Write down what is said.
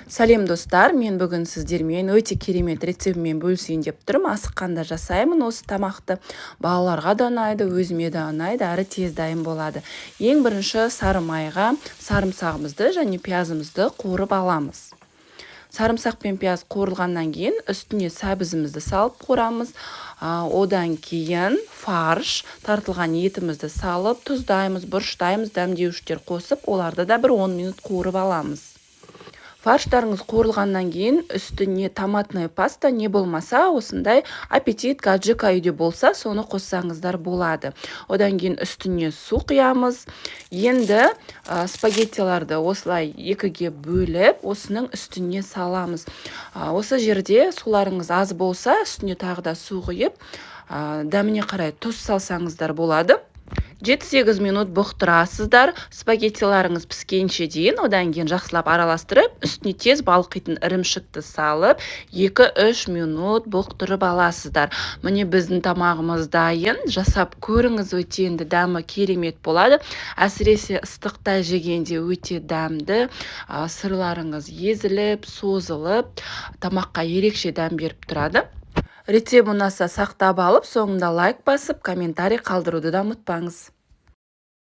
Сәлем достар, мен бүгін сіздермен өте керемет рецептімен бөлісейін деп тұрмын. Асыққанда жасаймын осы тамақты. Балаларға да ұнайды, өзіме де ұнайды, әрі тез дайын болады. Ең бірінші сары майға сарымсағымызды және пиязымызды қуырып аламыз. Сарымсақ пен пияз қуырылғаннан кейін үстіне сәбізімізді салып қуырамыз. Одан кейін фарш, тартылған етімізді салып, тұздаймыз, бұрыштаймыз, дәмдеуіштер қосып, оларды да бір 10 минут қуырып аламыз. Фарштарыңыз қуырылғаннан кейін үстіне томатный паста, не болмаса осындай аппетит гаджика үйде болса, соны қоссаңыздар болады. Одан кейін үстіне су құямыз. Енді спагеттиларды осылай екіге бөліп, осының үстіне саламыз. Осы жерде суларыңыз аз болса, үстіне тағы да су құйып, дәміне қарай тұз салсаңыздар болады. 7-8 минут бұқтырасыздар, спагеттиларыңыз піскенше дейін, одан кейін жақсылап араластырып, үстіне тез балқитын ірімшікті салып, 2-3 минут бұқтырып аласыздар. Міне біздің тамағымыз дайын, жасап көріңіз, өте енді дәмі керемет болады. Әсіресе ыстықта жегенде өте дәмді, сырларыңыз езіліп, созылып, тамаққа ерекше дәм беріп тұрады. Рецепт ұнаса сақтап алып, соңында лайк басып, комментарий қалдыруды да ұмытпаңыз.